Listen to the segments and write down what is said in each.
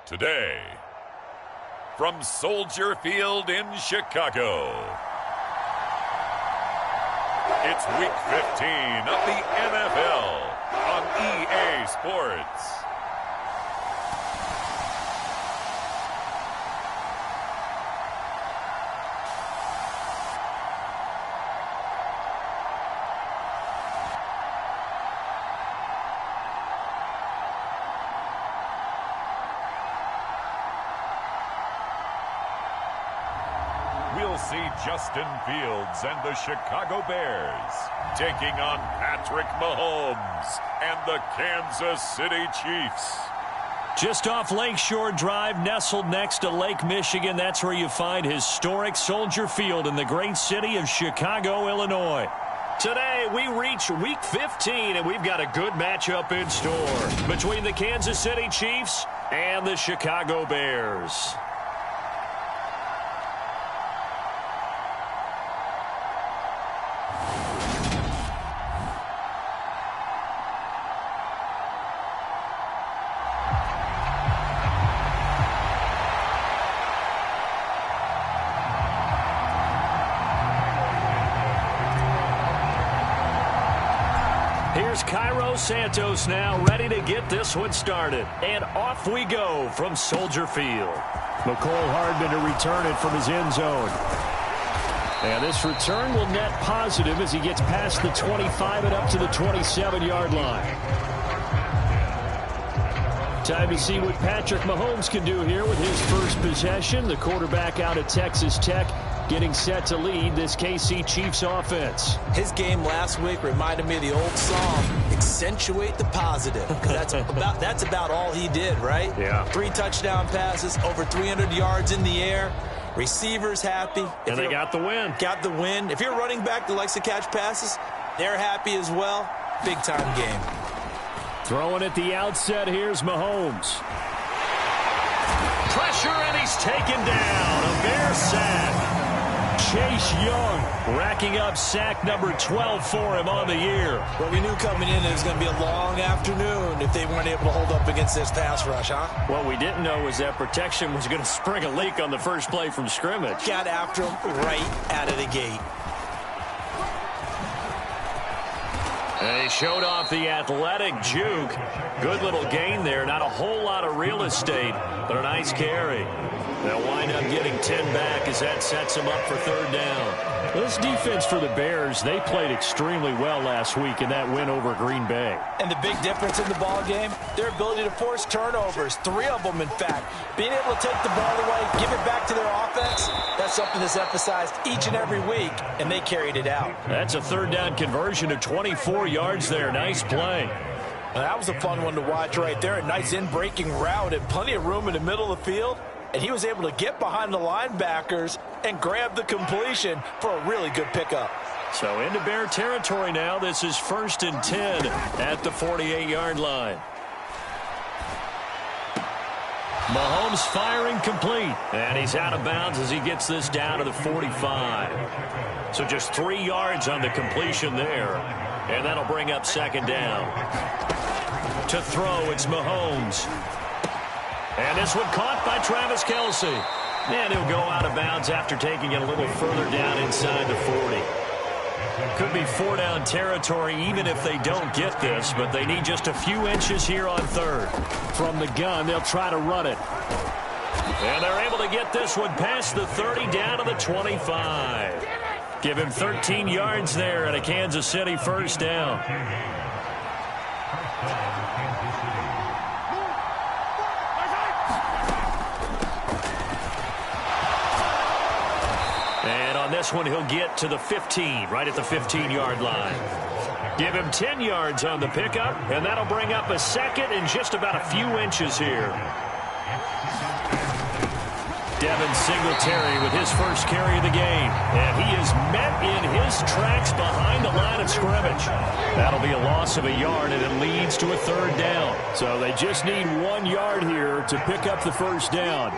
Today, from Soldier Field in Chicago, it's Week 15 of the NFL on EA Sports. We'll see Justin Fields and the Chicago Bears taking on Patrick Mahomes and the Kansas City Chiefs. Just off Lakeshore Drive, nestled next to Lake Michigan, that's where you find historic Soldier Field in the great city of Chicago, Illinois. Today, we reach Week 15, and we've got a good matchup in store between the Kansas City Chiefs and the Chicago Bears. Here's Cairo Santos now, ready to get this one started. And off we go from Soldier Field. McCole Hardman to return it from his end zone. And this return will net positive as he gets past the 25 and up to the 27-yard line. Time to see what Patrick Mahomes can do here with his first possession. The quarterback out at Texas Tech getting set to lead this KC Chiefs offense. His game last week reminded me of the old song, Accentuate the Positive. That's about all he did, right? Yeah. 3 touchdown passes, over 300 yards in the air. Receivers happy. And they got the win. Got the win. If you're a running back that likes to catch passes, they're happy as well. Big-time game. Throwing at the outset, here's Mahomes. Pressure, and he's taken down. A Bear sack. Chase Young racking up sack number 12 for him on the year. Well, we knew coming in it was going to be a long afternoon if they weren't able to hold up against this pass rush, huh? What we didn't know was that protection was going to spring a leak on the first play from scrimmage. Got after him right out of the gate. They showed off the athletic juke. Good little gain there. Not a whole lot of real estate, but a nice carry. They'll wind up getting 10 back as that sets them up for third down. This defense for the Bears, they played extremely well last week in that win over Green Bay. And the big difference in the ball game, their ability to force turnovers, 3 of them in fact. Being able to take the ball away, give it back to their offense, that's something that's emphasized each and every week, and they carried it out. That's a third down conversion of 24 yards there. Nice play. Well, that was a fun one to watch right there. A nice in-breaking route and plenty of room in the middle of the field. And he was able to get behind the linebackers and grab the completion for a really good pickup. So into Bear territory now. This is 1st and 10 at the 48-yard line. Mahomes firing complete. And he's out of bounds as he gets this down to the 45. So just 3 yards on the completion there. And that'll bring up second down. To throw, it's Mahomes. And this one caught by Travis Kelce. And he'll go out of bounds after taking it a little further down inside the 40. Could be 4-down territory even if they don't get this, but they need just a few inches here on third. From the gun, they'll try to run it. And they're able to get this one past the 30 down to the 25. Give him 13 yards there and a Kansas City first down. And on this one, he'll get to the 15, right at the 15-yard line. Give him 10 yards on the pickup, and that'll bring up a second in just about a few inches here. Devin Singletary with his first carry of the game. And he is met in his tracks behind the line of scrimmage. That'll be a loss of a yard, and it leads to a third down. So they just need 1 yard here to pick up the first down.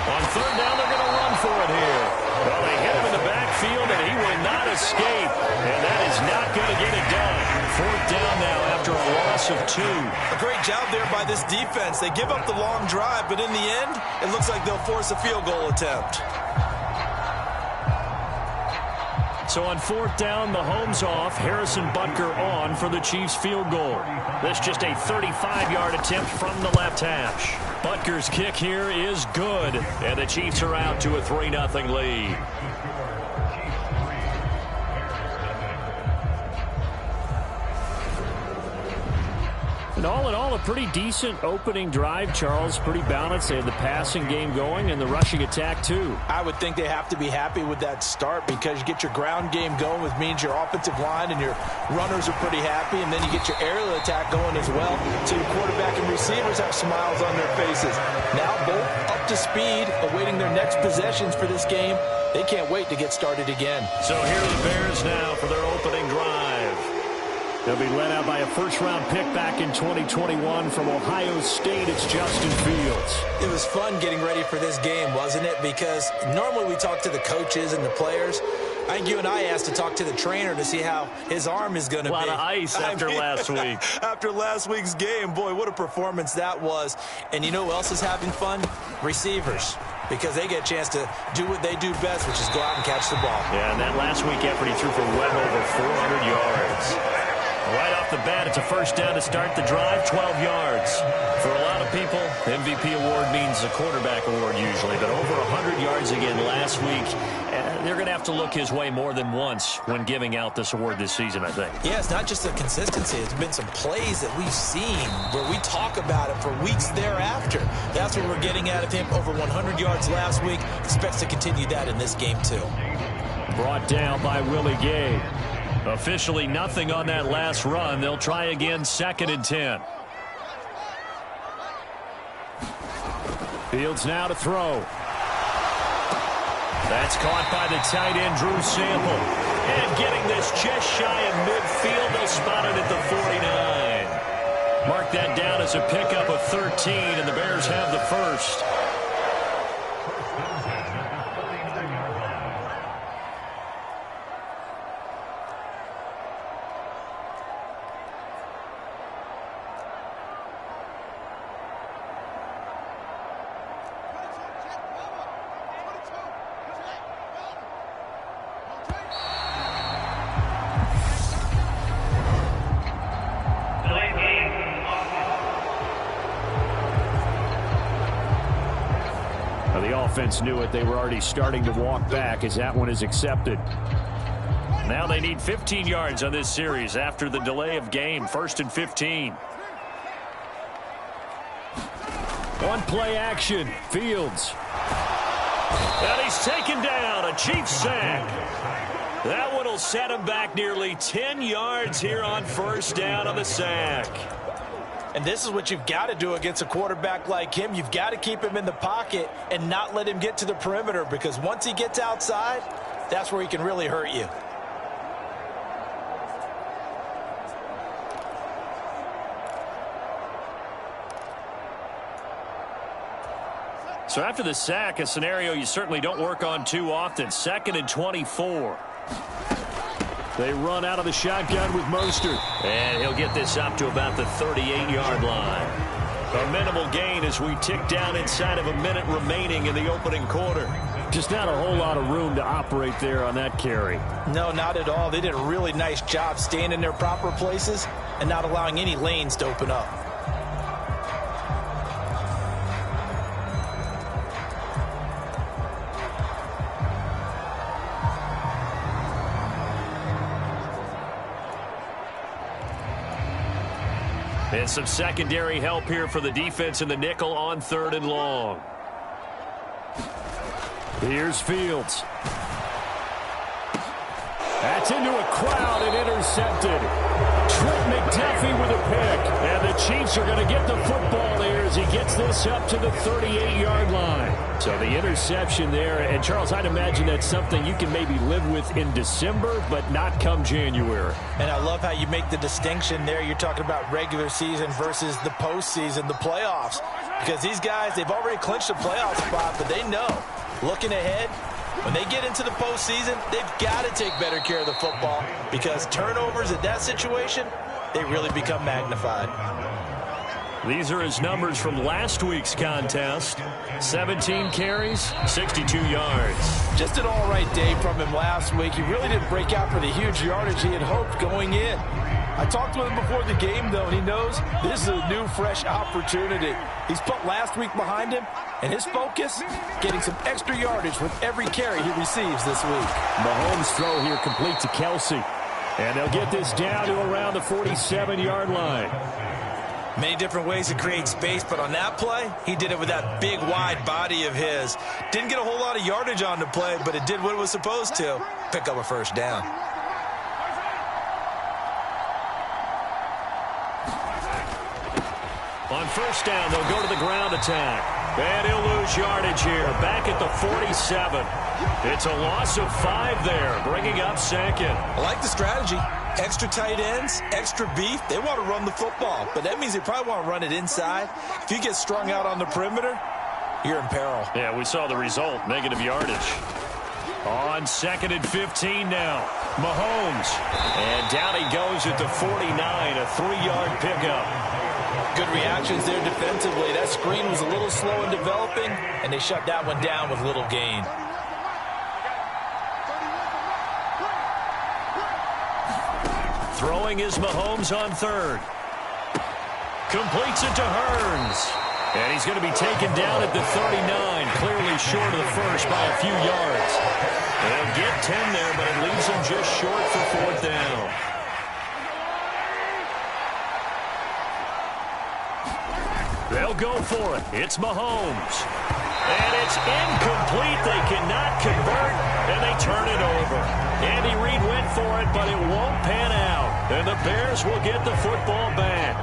On third down, they're going to run for it here. Well, they hit him in the backfield, and he will not escape. And that is not going to get it done. 4th down now after a loss of 2. A great job there by this defense. They give up the long drive, but in the end, it looks like they'll force a field goal attempt. So on 4th down, Mahomes off, Harrison Butker on for the Chiefs field goal. That's just a 35-yard attempt from the left hash. Butker's kick here is good, and the Chiefs are out to a 3-0 lead. And all in all, a pretty decent opening drive, Charles. Pretty balanced. They had the passing game going and the rushing attack, too. I would think they have to be happy with that start because you get your ground game going, which means your offensive line and your runners are pretty happy, and then you get your aerial attack going as well. So your quarterback and receivers have smiles on their faces. Now both up to speed, awaiting their next possessions for this game. They can't wait to get started again. So here are the Bears now for their opening drive. They'll be led out by a first-round pick back in 2021 from Ohio State. It's Justin Fields. It was fun getting ready for this game, wasn't it? Because normally we talk to the coaches and the players. I think you and I asked to talk to the trainer to see how his arm is going to be. A lot of ice after last week. After last week's game, boy, what a performance that was. And you know who else is having fun? Receivers. Because they get a chance to do what they do best, which is go out and catch the ball. Yeah, and that last week effort, he threw for well over 400 yards. Right off the bat, it's a first down to start the drive, 12 yards. For a lot of people, MVP award means a quarterback award usually, but over 100 yards again last week. They're going to have to look his way more than once when giving out this award this season, I think. Yeah, it's not just the consistency. It's been some plays that we've seen where we talk about it for weeks thereafter. That's what we're getting out of him. Over 100 yards last week. Expects to continue that in this game, too. Brought down by Willie Gay. Officially nothing on that last run. They'll try again, 2nd and 10. Fields now to throw. That's caught by the tight end, Drew Sample. And getting this just shy of midfield, they'll spot it at the 49. Mark that down as a pickup of 13, and the Bears have the first. Offense knew it. They were already starting to walk back as that one is accepted. Now they need 15 yards on this series after the delay of game. 1st and 15. One play action. Fields. And he's taken down. A Chiefs sack. That one will set him back nearly 10 yards here on 1st down on the sack. And this is what you've got to do against a quarterback like him. You've got to keep him in the pocket and not let him get to the perimeter, because once he gets outside, that's where he can really hurt you. So after the sack, a scenario you certainly don't work on too often. 2nd and 24. They run out of the shotgun with Mostert. And he'll get this up to about the 38-yard line. A minimal gain as we tick down inside of a minute remaining in the opening quarter. Just not a whole lot of room to operate there on that carry. No, not at all. They did a really nice job staying in their proper places and not allowing any lanes to open up. And some secondary help here for the defense in the nickel on 3rd and long. Here's Fields. That's into a crowd and intercepted. Trent McDuffie with a pick. And the Chiefs are going to get the football there as he gets this up to the 38-yard line. So the interception there. And, Charles, I'd imagine that's something you can maybe live with in December, but not come January. And I love how you make the distinction there. You're talking about regular season versus the postseason, the playoffs. Because these guys, they've already clinched a playoff spot, but they know, looking ahead, when they get into the postseason, they've got to take better care of the football, because turnovers in that situation they really become magnified. These are his numbers from last week's contest. 17 carries, 62 yards. Just an all-right day from him last week. He really didn't break out for the huge yardage he had hoped going in. I talked to him before the game, though, and he knows this is a new, fresh opportunity. He's put last week behind him, and his focus, getting some extra yardage with every carry he receives this week. Mahomes' throw here complete to Kelsey. And they'll get this down to around the 47-yard line. Many different ways to create space, but on that play, he did it with that big, wide body of his. Didn't get a whole lot of yardage on the play, but it did what it was supposed to. Pick up a first down. On first down, they'll go to the ground attack. And he'll lose yardage here, back at the 47. It's a loss of 5 there, bringing up second. I like the strategy. Extra tight ends, extra beef. They want to run the football, but that means they probably want to run it inside. If you get strung out on the perimeter, you're in peril. Yeah, we saw the result, negative yardage. On 2nd and 15 now, Mahomes. And down he goes at the 49, a 3-yard pickup. Good reactions there defensively. That screen was a little slow in developing, and they shut that one down with little gain. Throwing is Mahomes on 3rd. Completes it to Hurns. And he's going to be taken down at the 39, clearly short of the first by a few yards. They'll get 10 there, but it leaves him just short for 4th down. They'll go for it. It's Mahomes. And it's incomplete. They cannot convert, and they turn it over. Andy Reid went for it, but it won't pan out. And the Bears will get the football back.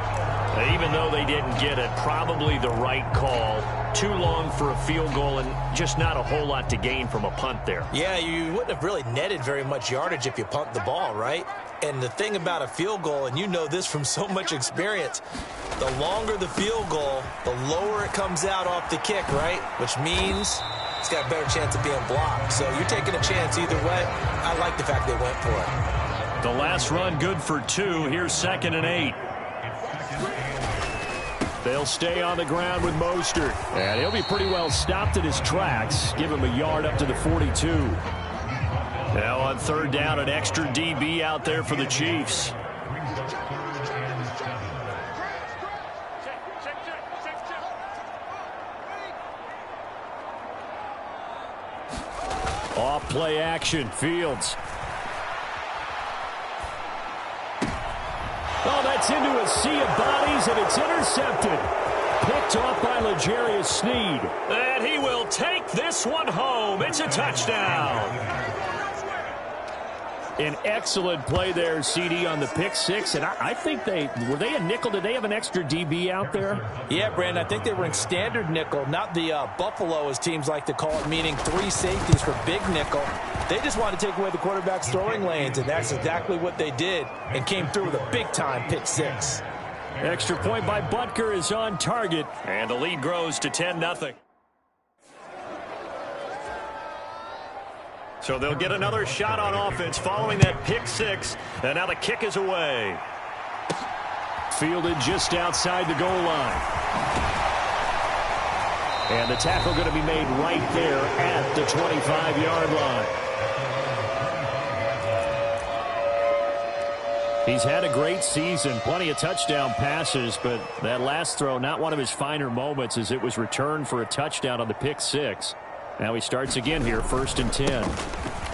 Even though they didn't get it, probably the right call. Too long for a field goal and just not a whole lot to gain from a punt there. Yeah, you wouldn't have really netted very much yardage if you punt the ball, right? And the thing about a field goal, and you know this from so much experience, the longer the field goal, the lower it comes out off the kick, right? Which means it's got a better chance of being blocked. So you're taking a chance either way. I like the fact they went for it. The last run good for 2. Here's 2nd and 8. They'll stay on the ground with Mostert. And he'll be pretty well stopped in his tracks. Give him a yard up to the 42. Now on 3rd down, an extra DB out there for the Chiefs. Off play action, Fields. Oh, that's into a sea of bodies, and it's intercepted. Picked off by L'Jarius Sneed. And he will take this one home. It's a touchdown. An excellent play there, CD, on the pick 6. And I think were they a nickel? Did they have an extra DB out there? Yeah, Brandon, I think they were in standard nickel, not the Buffalo, as teams like to call it, meaning 3 safeties for big nickel. They just wanted to take away the quarterback's throwing lanes, and that's exactly what they did, and came through with a big-time pick 6. Extra point by Butker is on target, and the lead grows to 10-0. So they'll get another shot on offense following that pick 6, and now the kick is away. Fielded just outside the goal line. And the tackle going to be made right there at the 25-yard line. He's had a great season, plenty of touchdown passes, but that last throw, not one of his finer moments, as it was returned for a touchdown on the pick 6. Now he starts again here, 1st and 10.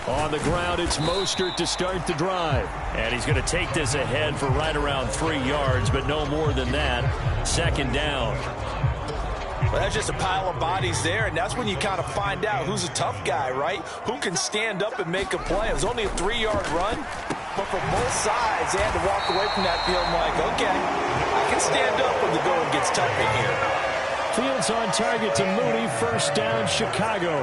On the ground, it's Mostert to start the drive. And he's going to take this ahead for right around 3 yards, but no more than that. 2nd down. Well, that's just a pile of bodies there, and that's when you kind of find out who's a tough guy, right? Who can stand up and make a play. It was only a 3-yard run, but for both sides, they had to walk away from that field like, okay, I can stand up when the going gets tough in here. Fields on target to Mooney. 1st down, Chicago.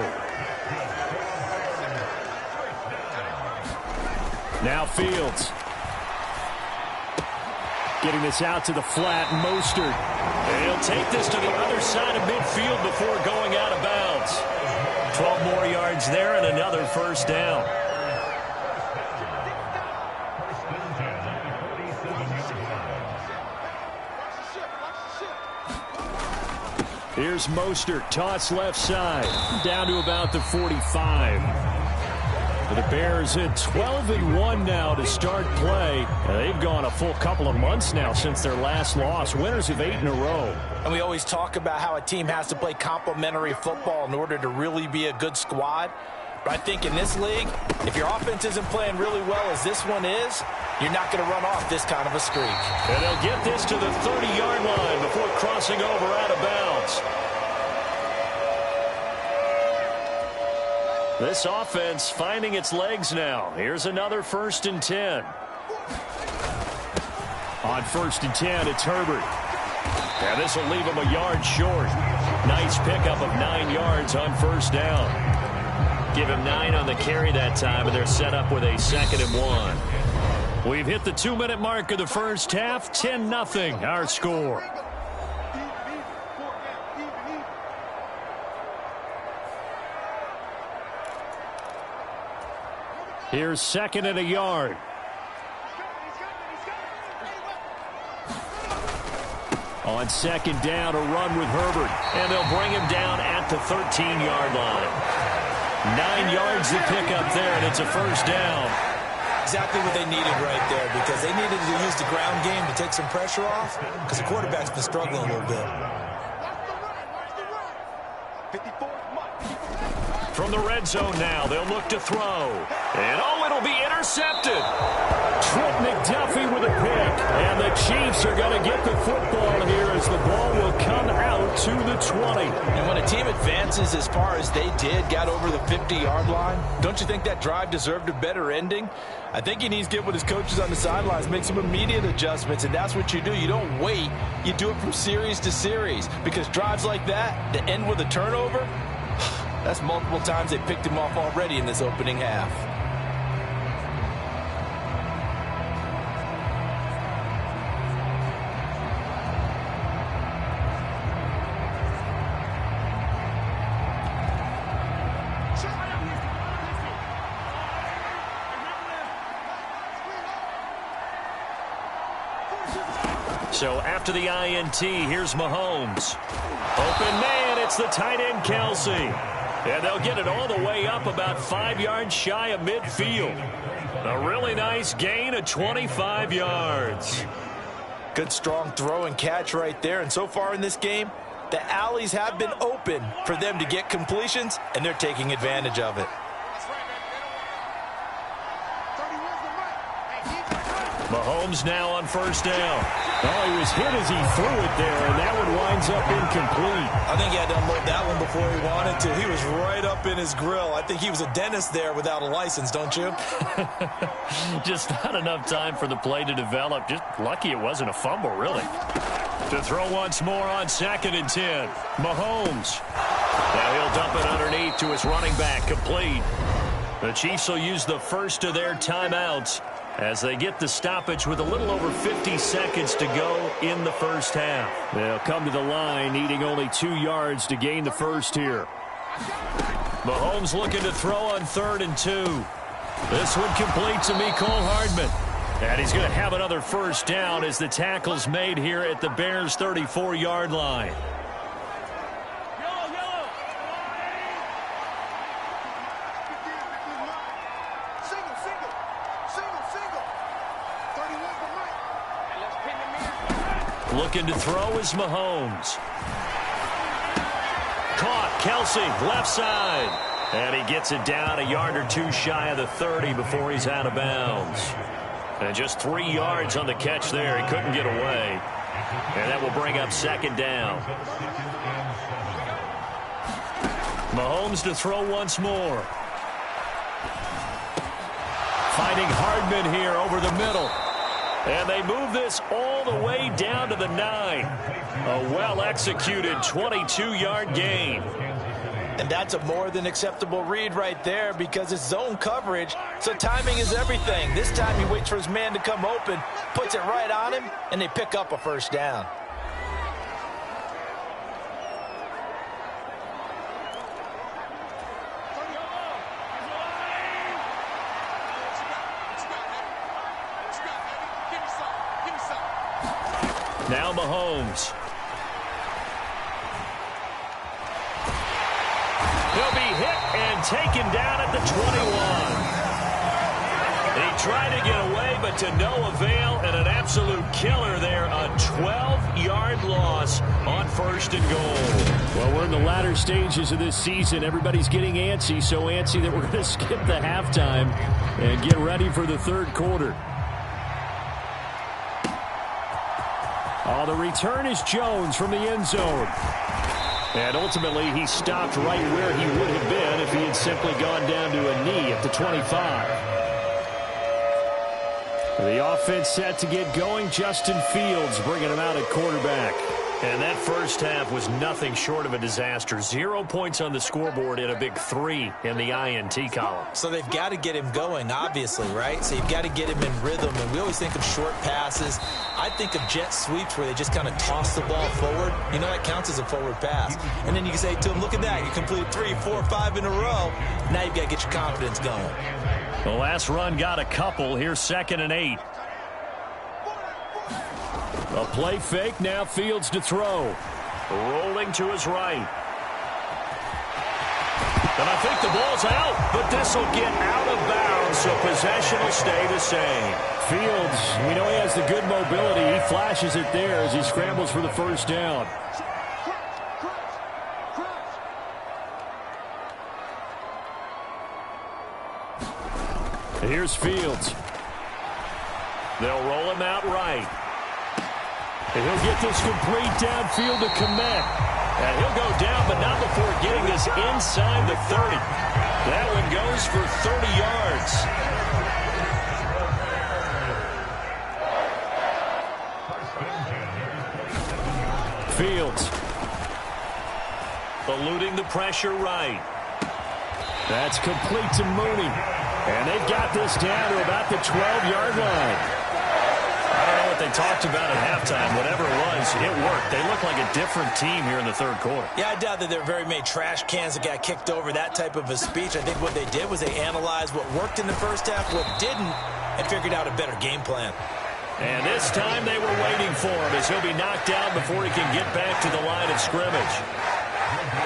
Now Fields. Getting this out to the flat, Mostert. And he'll take this to the other side of midfield before going out of bounds. 12 more yards there and another 1st down. Here's Mostert, toss left side, down to about the 45. The Bears at 12-1 now to start play. They've gone a full couple of months now since their last loss. Winners of 8 in a row. And we always talk about how a team has to play complementary football in order to really be a good squad. But I think in this league, if your offense isn't playing really well as this one is, you're not going to run off this kind of a streak. And they'll get this to the 30-yard line before crossing over out of bounds. This offense finding its legs now. Here's another 1st and 10. On 1st and 10, it's Herbert. And this will leave him a yard short. Nice pickup of 9 yards on 1st down. Give him 9 on the carry that time, and they're set up with a 2nd and 1. We've hit the 2-minute mark of the first half. 10-0 our score. Here's 2nd and a yard. On 2nd down, a run with Herbert. And they'll bring him down at the 13-yard line. 9 yards to pick up there, and it's a 1st down. Exactly what they needed right there, because they needed to use the ground game to take some pressure off, because the quarterback's been struggling a little bit. From the red zone now, they'll look to throw. And oh, it'll be intercepted. Trent McDuffie with a pick. And the Chiefs are going to get the football here as the ball will come out to the 20. And when a team advances as far as they did, got over the 50-yard line, don't you think that drive deserved a better ending? I think he needs to get with his coaches on the sidelines, make some immediate adjustments, and that's what you do. You don't wait. You do it from series to series, because drives like that, that end with a turnover, that's multiple times they picked him off already in this opening half. So after the INT, here's Mahomes. Open man, it's the tight end Kelsey. And they'll get it all the way up about 5 yards shy of midfield. A really nice gain of 25 yards. Good strong throw and catch right there. And so far in this game, the alleys have been open for them to get completions, and they're taking advantage of it. Mahomes now on 1st down. Oh, he was hit as he threw it there, and that one winds up incomplete. I think he had to unload that one before he wanted to. He was right up in his grill. I think he was a dentist there without a license, don't you? Just not enough time for the play to develop. Just lucky it wasn't a fumble, really. To throw once more on 2nd and 10. Mahomes. Now he'll dump it underneath to his running back, complete. The Chiefs will use the first of their timeouts as they get the stoppage with a little over 50 seconds to go in the first half. They'll come to the line, needing only 2 yards to gain the first here. Mahomes looking to throw on 3rd and 2. This one complete to Mecole Hardman. And he's going to have another first down as the tackle's made here at the Bears' 34-yard line. Looking to throw is Mahomes. Caught, Kelsey, left side. And he gets it down a yard or two shy of the 30 before he's out of bounds. And just 3 yards on the catch there. He couldn't get away. And that will bring up 2nd down. Mahomes to throw once more. Finding Hardman here over the middle. And they move this all the way down to the 9. A well-executed 22-yard gain. And that's a more than acceptable read right there, because it's zone coverage, so timing is everything. This time he waits for his man to come open, puts it right on him, and they pick up a first down. Now Mahomes. He'll be hit and taken down at the 21. He tried to get away, but to no avail, and an absolute killer there. A 12-yard loss on 1st and goal. Well, we're in the latter stages of this season. Everybody's getting antsy, so antsy that we're going to skip the halftime and get ready for the third quarter. Oh, the return is Jones from the end zone. And ultimately, he stopped right where he would have been if he had simply gone down to a knee at the 25. The offense set to get going. Justin Fields bringing him out at quarterback. And that first half was nothing short of a disaster. 0 points on the scoreboard and a big 3 in the INT column. So they've got to get him going, obviously, right? So you've got to get him in rhythm. And we always think of short passes. I think of jet sweeps where they just kind of toss the ball forward. You know, that counts as a forward pass. And then you can say to him, look at that. You completed 3, 4, 5 in a row. Now you've got to get your confidence going. The last run got a couple. Here's 2nd and 8. A play fake, now Fields to throw. Rolling to his right. And I think the ball's out, but this will get out of bounds, so possession will stay the same. Fields, we know he has the good mobility. He flashes it there as he scrambles for the first down. Here's Fields. They'll roll him out right. And he'll get this complete downfield to Kmet. And he'll go down, but not before getting this inside the 30. That one goes for 30 yards. Fields. Eluding the pressure right. That's complete to Mooney. And they've got this down to about the 12-yard line. I don't know what they talked about at halftime. Whatever it was, it worked. They look like a different team here in the third quarter. Yeah, I doubt that there are very many trash cans that got kicked over, that type of a speech. I think what they did was they analyzed what worked in the first half, what didn't, and figured out a better game plan. And this time they were waiting for him as he'll be knocked out before he can get back to the line of scrimmage.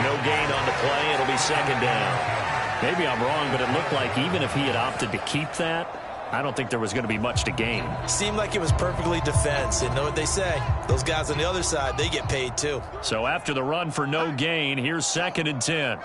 No gain on the play. It'll be 2nd down. Maybe I'm wrong, but it looked like even if he had opted to keep that, I don't think there was going to be much to gain. Seemed like it was perfectly defense. And know what they say? Those guys on the other side, they get paid too. So after the run for no gain, here's 2nd and 10.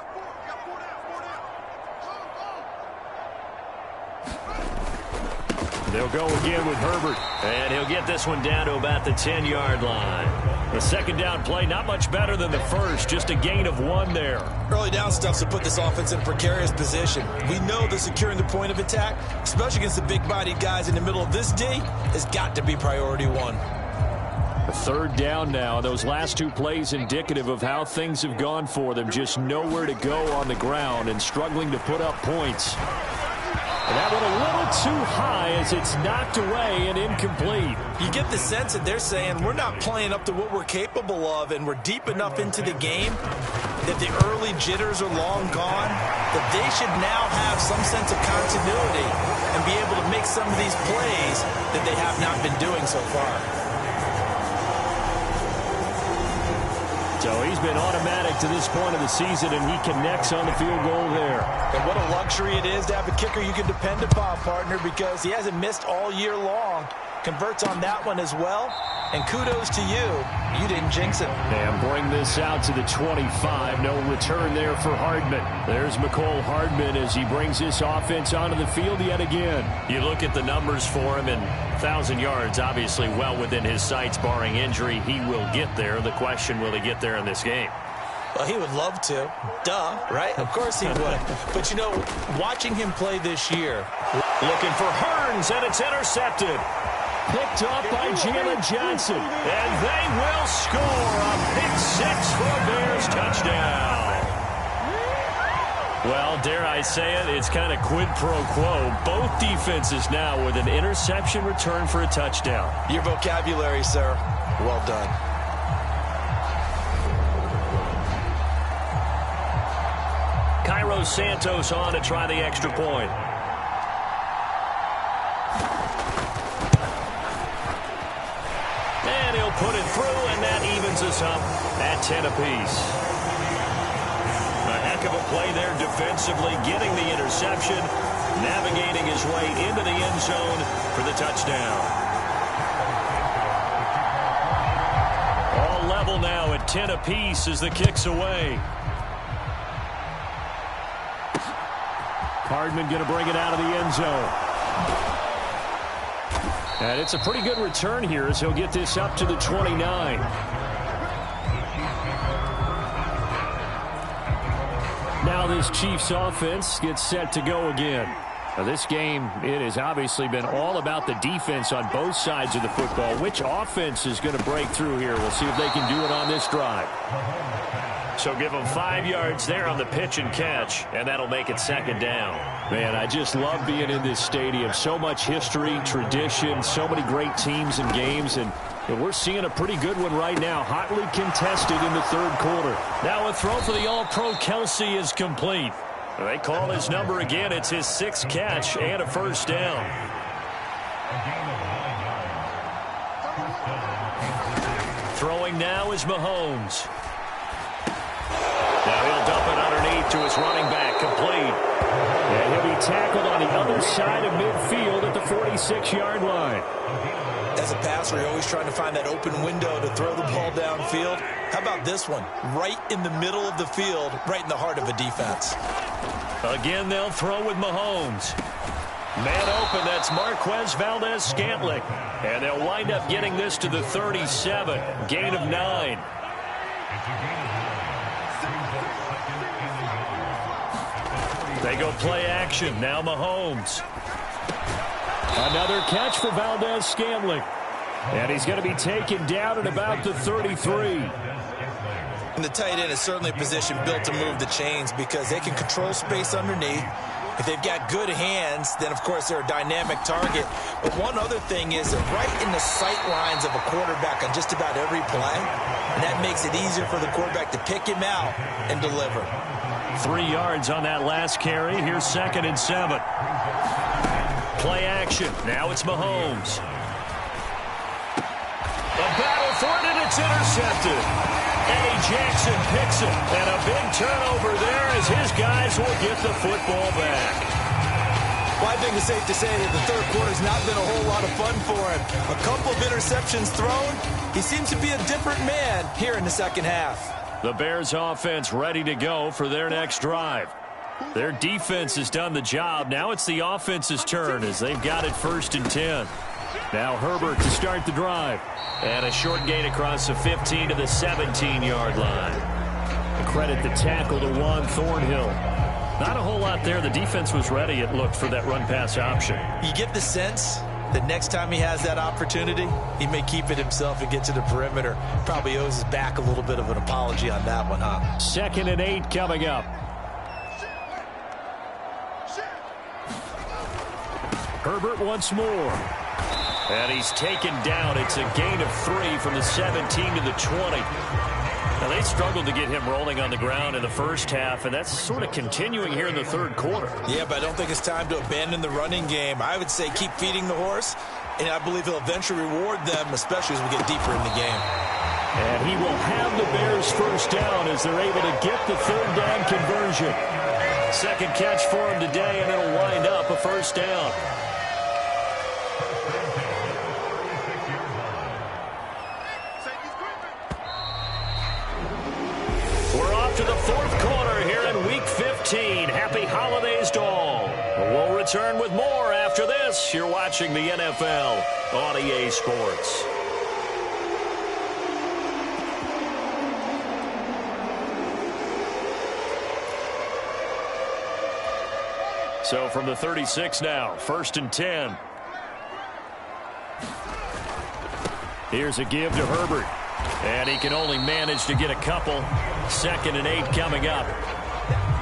They'll go again with Herbert. And he'll get this one down to about the 10-yard line. The second down play, not much better than the first. Just a gain of 1 there. Early down stuff to put this offense in a precarious position. We know that securing the point of attack, especially against the big-bodied guys in the middle of this D, has got to be priority 1. A 3rd down now. Those last 2 plays indicative of how things have gone for them. Just nowhere to go on the ground and struggling to put up points. And that one a little too high as it's knocked away and incomplete. You get the sense that they're saying we're not playing up to what we're capable of, and we're deep enough into the game that the early jitters are long gone, that they should now have some sense of continuity and be able to make some of these plays that they have not been doing so far. So he's been automatic to this point of the season, and he connects on the field goal there. And what a luxury it is to have a kicker you can depend upon, partner, because he hasn't missed all year long. Converts on that one as well. And kudos to you. You didn't jinx it. And bring this out to the 25. No return there for Hardman. There's Mecole Hardman as he brings this offense onto the field yet again. You look at the numbers for him, and 1,000 yards obviously well within his sights, barring injury. He will get there. The question, will he get there in this game? Well, he would love to. Duh, right? Of course he would. But, you know, watching him play this year. Looking for Hearns, and it's intercepted. Picked off by Jalen Johnson. And they will score a pick 6 for a Bears touchdown. Well, dare I say it, it's kind of quid pro quo. Both defenses now with an interception return for a touchdown. Your vocabulary, sir. Well done. Cairo Santos on to try the extra point. And he'll put it through, and that evens us up at 10 apiece. At heck of a play there defensively, getting the interception, navigating his way into the end zone for the touchdown. All level now at 10 apiece as the kick's away. Hardman going to bring it out of the end zone. And it's a pretty good return here as he'll get this up to the 29. Now this Chiefs offense gets set to go again. Now this game, it has obviously been all about the defense on both sides of the football. Which offense is going to break through here? We'll see if they can do it on this drive. So give them 5 yards there on the pitch and catch, and that'll make it second down. Man, I just love being in this stadium. So much history, tradition, so many great teams and games, and we're seeing a pretty good one right now, hotly contested in the third quarter. Now a throw for the All-Pro Kelsey is complete. They call his number again. It's his 6th catch and a first down. Throwing now is Mahomes. Now he'll dump it underneath to his running back, complete. And he'll be tackled on the other side of midfield at the 46-yard line. As a passer, you're always trying to find that open window to throw the ball downfield. How about this one? Right in the middle of the field, right in the heart of a defense. Again, they'll throw with Mahomes. Man open, that's Marquez Valdes-Scantling. And they'll wind up getting this to the 37, gain of 9. They go play action. Now Mahomes. Another catch for Valdes-Scantling. And he's going to be taken down at about the 33. And the tight end is certainly a position built to move the chains because they can control space underneath. If they've got good hands, then, of course, they're a dynamic target. But one other thing is they're right in the sight lines of a quarterback on just about every play. And that makes it easier for the quarterback to pick him out and deliver. 3 yards on that last carry. Here's 2nd and 7. Play action. Now it's Mahomes. A battle for it, and it's intercepted. Eddie Jackson picks it. And a big turnover there as his guys will get the football back. Well, I think it's safe to say that the third quarter's not been a whole lot of fun for him. A couple of interceptions thrown. He seems to be a different man here in the second half. The Bears offense ready to go for their next drive. Their defense has done the job. Now it's the offense's turn as they've got it 1st and 10. Now Herbert to start the drive. And a short gain across the 15 to the 17-yard line. Credit the tackle to Juan Thornhill. Not a whole lot there. The defense was ready, it looked, for that run-pass option. You get the sense that next time he has that opportunity, he may keep it himself and get to the perimeter. Probably owes his back a little bit of an apology on that one, huh? 2nd and 8 coming up. Herbert once more. And he's taken down. It's a gain of 3 from the 17 to the 20. Now, they struggled to get him rolling on the ground in the first half, and that's sort of continuing here in the third quarter. Yeah, but I don't think it's time to abandon the running game. I would say keep feeding the horse, and I believe he'll eventually reward them, especially as we get deeper in the game. And he will have the Bears first down as they're able to get the third down conversion. 2nd catch for him today, and it'll wind up a first down. We're off to the fourth quarter here in Week 15. Happy holidays to all. We'll return with more after this. You're watching the NFL on EA Sports. So from the 36 now, 1st and 10. Here's a give to Herbert. And he can only manage to get a couple. 2nd and 8 coming up.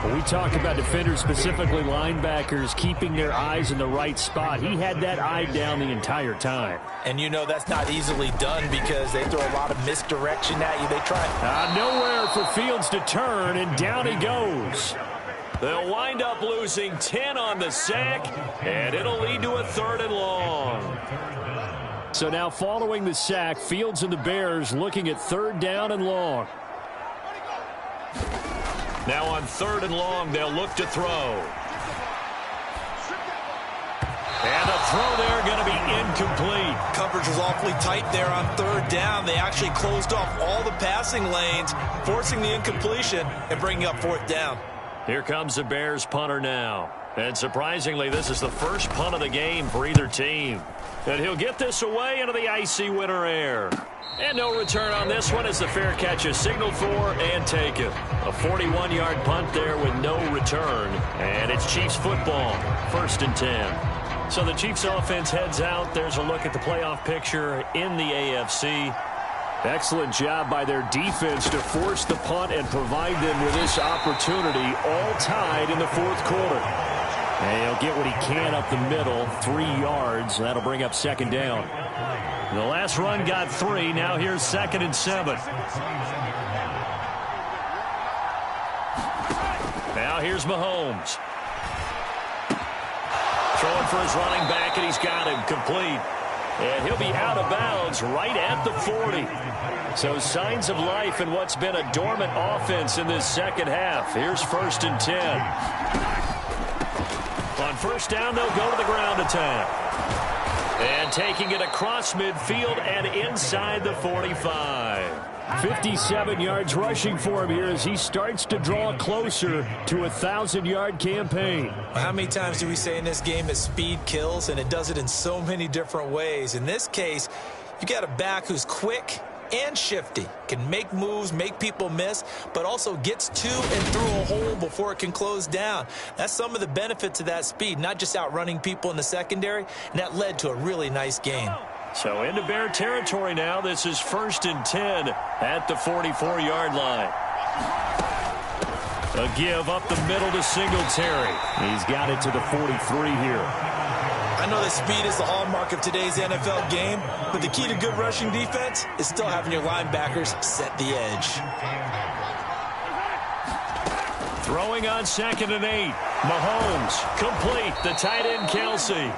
When we talk about defenders, specifically linebackers, keeping their eyes in the right spot, he had that eye down the entire time. And you know that's not easily done because they throw a lot of misdirection at you. They try. Nowhere for Fields to turn, and down he goes. They'll wind up losing 10 on the sack, and it'll lead to a 3rd and long. So now following the sack, Fields and the Bears looking at 3rd down and long. Now on 3rd and long, they'll look to throw. And the throw there going to be incomplete. Coverage was awfully tight there on 3rd down. They actually closed off all the passing lanes, forcing the incompletion and bringing up 4th down. Here comes the Bears punter now. And surprisingly, this is the first punt of the game for either team. And he'll get this away into the icy winter air. And no return on this one as the fair catch is signaled for and taken. A 41-yard punt there with no return. And it's Chiefs football, 1st and 10. So the Chiefs offense heads out. There's a look at the playoff picture in the AFC. Excellent job by their defense to force the punt and provide them with this opportunity, all tied in the 4th quarter. And he'll get what he can up the middle, 3 yards. That'll bring up 2nd down. The last run got 3. Now here's 2nd and 7. Now here's Mahomes. Throwing for his running back, and he's got him complete. And he'll be out of bounds right at the 40. So signs of life in what's been a dormant offense in this second half. Here's 1st and 10. On 1st down, they'll go to the ground attack. And taking it across midfield and inside the 45. 57 yards rushing for him here as he starts to draw closer to a 1,000-yard campaign. How many times do we say in this game that speed kills, and it does it in so many different ways? In this case, you got a back who's quick and shifty, can make moves, make people miss, but also gets to and through a hole before it can close down. That's some of the benefits of that speed, not just outrunning people in the secondary, and that led to a really nice game. So into Bear territory now. This is 1st and 10 at the 44-yard line. A give up the middle to Singletary. He's got it to the 43 here. I know that speed is the hallmark of today's NFL game, but the key to good rushing defense is still having your linebackers set the edge. Throwing on 2nd and 8. Mahomes complete. The tight end Kelsey.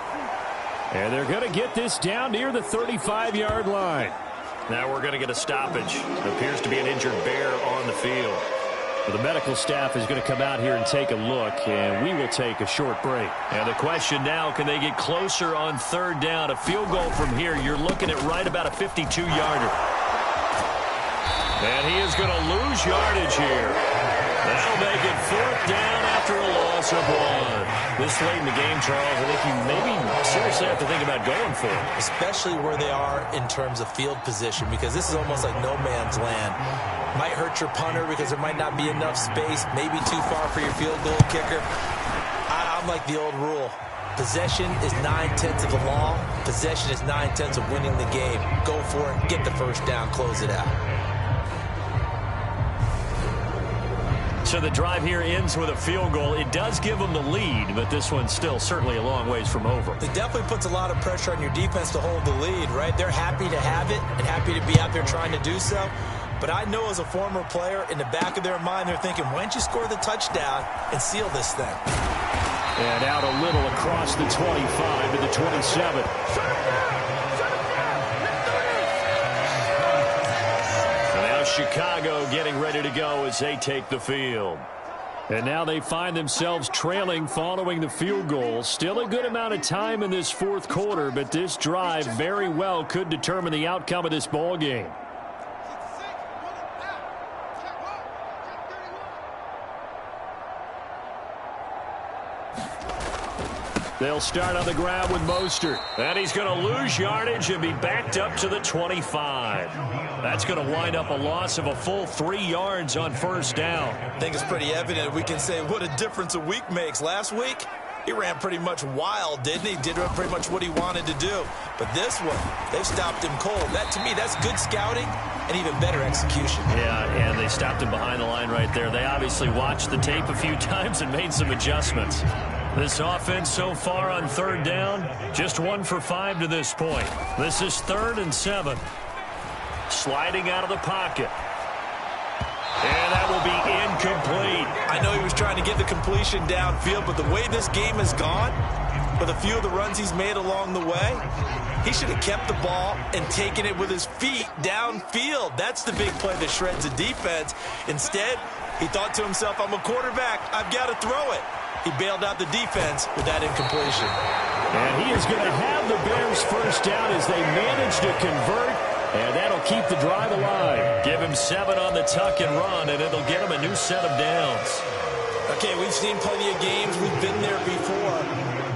And they're going to get this down near the 35-yard line. Now we're going to get a stoppage. Appears to be an injured Bear on the field. Well, the medical staff is going to come out here and take a look, and we will take a short break. And the question now, can they get closer on 3rd down? A field goal from here, you're looking at right about a 52-yarder. And he is going to lose yardage here. That'll make it 4th down after a loss of 1. This late in the game, Charles, I think you maybe seriously have to think about going for it. Especially where they are in terms of field position, because this is almost like no man's land. Might hurt your punter because there might not be enough space, maybe too far for your field goal kicker. I'm like the old rule. Possession is 9/10 of the law. Possession is 9/10 of winning the game. Go for it, get the 1st down, close it out. So the drive here ends with a field goal. It does give them the lead, but this one's still certainly a long ways from over. It definitely puts a lot of pressure on your defense to hold the lead, right? They're happy to have it and happy to be out there trying to do so. But I know as a former player, in the back of their mind, they're thinking, why don't you score the touchdown and seal this thing? And out a little across the 25 to the 27. Chicago getting ready to go as they take the field. And now they find themselves trailing following the field goal. Still a good amount of time in this 4th quarter, but this drive very well could determine the outcome of this ball game. They'll start on the ground with Mostert. And he's going to lose yardage and be backed up to the 25. That's going to wind up a loss of a full 3 yards on 1st down. I think it's pretty evident. We can say what a difference a week makes. Last week, he ran pretty much wild, didn't he? Did pretty much what he wanted to do. But this one, they've stopped him cold. That, to me, that's good scouting and even better execution. Yeah, and they stopped him behind the line right there. They obviously watched the tape a few times and made some adjustments. This offense so far on 3rd down, just 1 for 5 to this point. This is 3rd and 7. Sliding out of the pocket. And that will be incomplete. I know he was trying to get the completion downfield, but the way this game has gone, with a few of the runs he's made along the way, he should have kept the ball and taken it with his feet downfield. That's the big play that shreds the defense. Instead, He thought to himself, I'm a quarterback. I've got to throw it. He bailed out the defense with that incompletion. And he is going to have the Bears first down as they manage to convert, and that'll keep the drive alive. Give him 7 on the tuck and run, and it'll get him a new set of downs. Okay, we've seen plenty of games. We've been there before.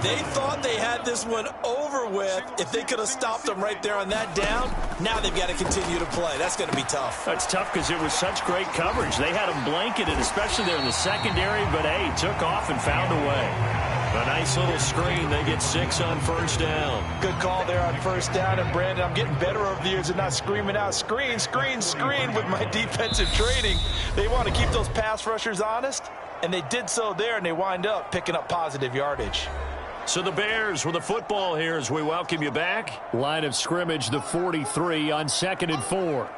They thought they had this one over with. If they could have stopped them right there on that down, now they've got to continue to play. That's going to be tough. That's tough because it was such great coverage. They had them blanketed, especially there in the secondary, but, hey, took off and found a way. A nice little screen. They get 6 on first down. Good call there on first down. And, Brandon, I'm getting better over the years and not screaming out, screen, screen, screen with my defensive training. They want to keep those pass rushers honest, and they did so there, and they wind up picking up positive yardage. So the Bears with the football here as we welcome you back. Line of scrimmage, the 43 on 2nd and 4.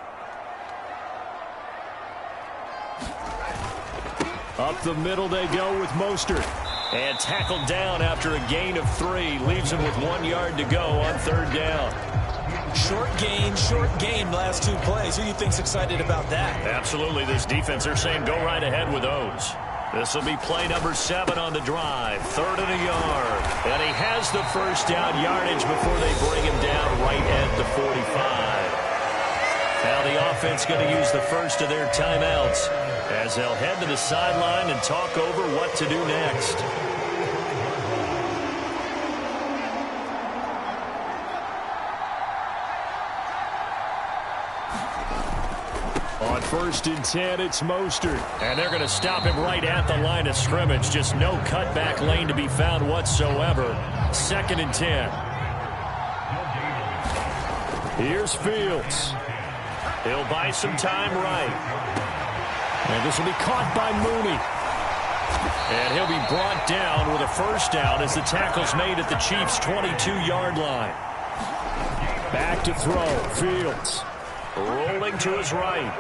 Up the middle they go with Mostert. And tackled down after a gain of 3. Leaves him with 1 yard to go on 3rd down. Short gain last 2 plays. Who do you think's excited about that? Absolutely. This defense, they're saying go right ahead with those. This will be play number 7 on the drive. 3rd and a yard. And he has the first down yardage before they bring him down right at the 45. Now the offense going to use the first of their timeouts as they'll head to the sideline and talk over what to do next. On 1st and 10, it's Mostert. And they're going to stop him right at the line of scrimmage. Just no cutback lane to be found whatsoever. 2nd and 10. Here's Fields. He'll buy some time right. And this will be caught by Mooney. And he'll be brought down with a first down as the tackle's made at the Chiefs' 22-yard line. Back to throw. Fields. Rolling to his right.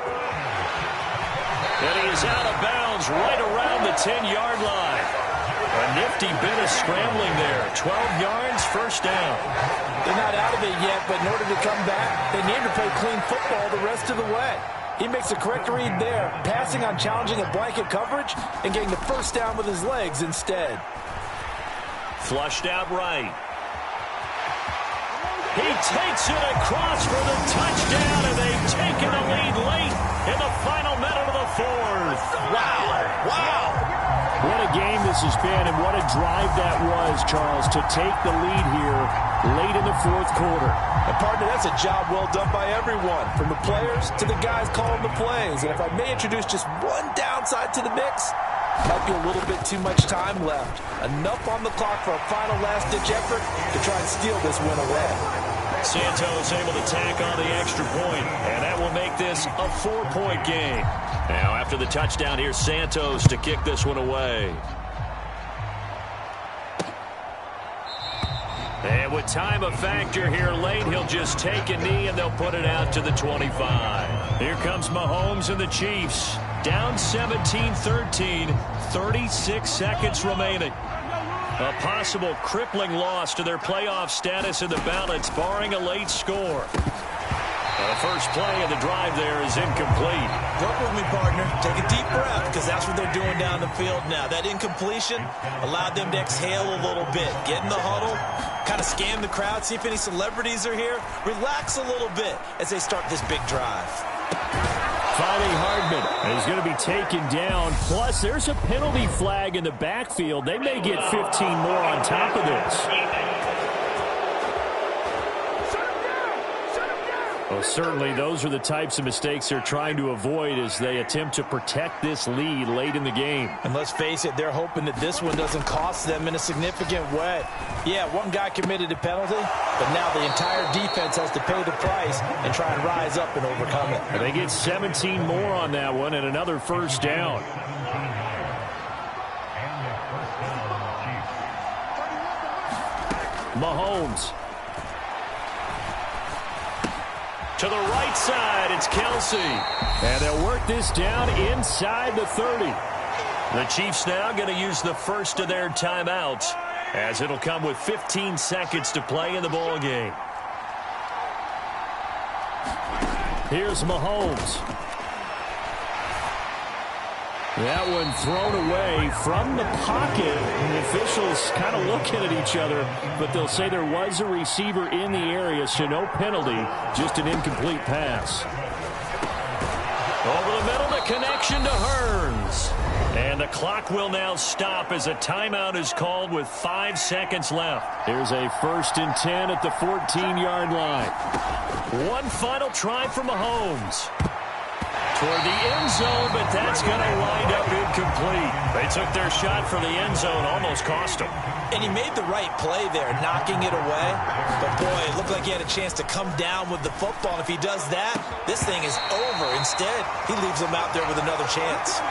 And he is out of bounds right around the 10-yard line. A nifty bit of scrambling there. 12 yards, first down. They're not out of it yet, but in order to come back, they need to play clean football the rest of the way. He makes a correct read there, passing on challenging a blanket coverage and getting the first down with his legs instead. Flushed out right. He takes it across for the touchdown, and they've taken the lead late in the final minute of the 4th. Wow. What a game this has been, and what a drive that was, Charles, to take the lead here late in the 4th quarter. And partner, that's a job well done by everyone, from the players to the guys calling the plays. And if I may introduce just one downside to the mix, might be a little bit too much time left. Enough on the clock for a final last-ditch effort to try and steal this win away. Santos able to tack on the extra point, and that will make this a 4-point game. Now, after the touchdown, here's Santos to kick this one away. And with time a factor here late, he'll just take a knee, and they'll put it out to the 25. Here comes Mahomes and the Chiefs. Down 17-13, 36 seconds remaining. A possible crippling loss to their playoff status in the balance, barring a late score. The first play of the drive there is incomplete. Work with me, partner. Take a deep breath, because that's what they're doing down the field now. That incompletion allowed them to exhale a little bit. Get in the huddle, kind of scan the crowd, see if any celebrities are here. Relax a little bit as they start this big drive. Finding Hardman is going to be taken down. Plus, there's a penalty flag in the backfield. They may get 15 more on top of this. Well, certainly those are the types of mistakes they're trying to avoid as they attempt to protect this lead late in the game. And let's face it, they're hoping that this one doesn't cost them in a significant way. Yeah, one guy committed a penalty, but now the entire defense has to pay the price and try and rise up and overcome it. And they get 17 more on that one and another first down. Mahomes. To the right side, it's Kelsey. And they'll work this down inside the 30. The Chiefs now going to use the first of their timeouts, as it'll come with 15 seconds to play in the ball game. Here's Mahomes. That one thrown away from the pocket. And the officials kind of looking at each other, but they'll say there was a receiver in the area, so no penalty, just an incomplete pass. Over the middle, the connection to Hearns. And the clock will now stop as a timeout is called with 5 seconds left. Here's a 1st and 10 at the 14-yard line. One final try for Mahomes. Toward the end zone, but that's going to wind up incomplete. They took their shot for the end zone, almost cost them. And he made the right play there, knocking it away. But, boy, it looked like he had a chance to come down with the football. And if he does that, this thing is over. Instead, he leaves him out there with another chance.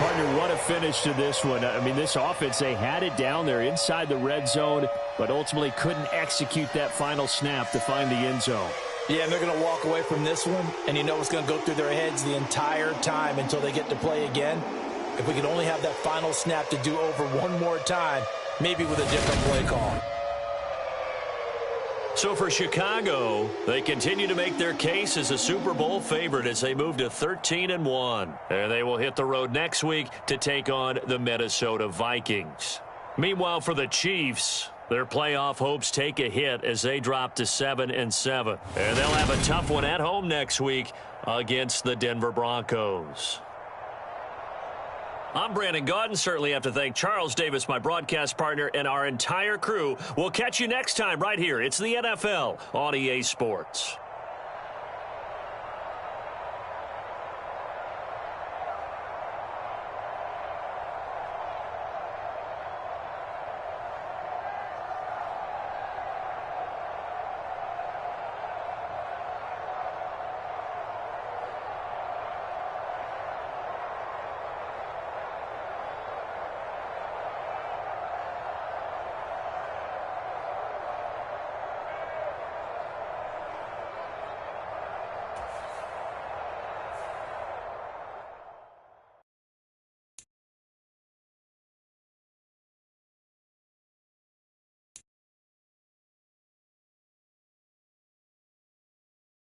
Partner, what a finish to this one. I mean, this offense, they had it down there inside the red zone, but ultimately couldn't execute that final snap to find the end zone. Yeah, and they're going to walk away from this one, and you know it's going to go through their heads the entire time until they get to play again. If we could only have that final snap to do over one more time, maybe with a different play call. So for Chicago, they continue to make their case as a Super Bowl favorite as they move to 13-1. And they will hit the road next week to take on the Minnesota Vikings. Meanwhile, for the Chiefs, their playoff hopes take a hit as they drop to 7-7. And they'll have a tough one at home next week against the Denver Broncos. I'm Brandon Gaudin. Certainly have to thank Charles Davis, my broadcast partner, and our entire crew. We'll catch you next time right here. It's the NFL on EA Sports.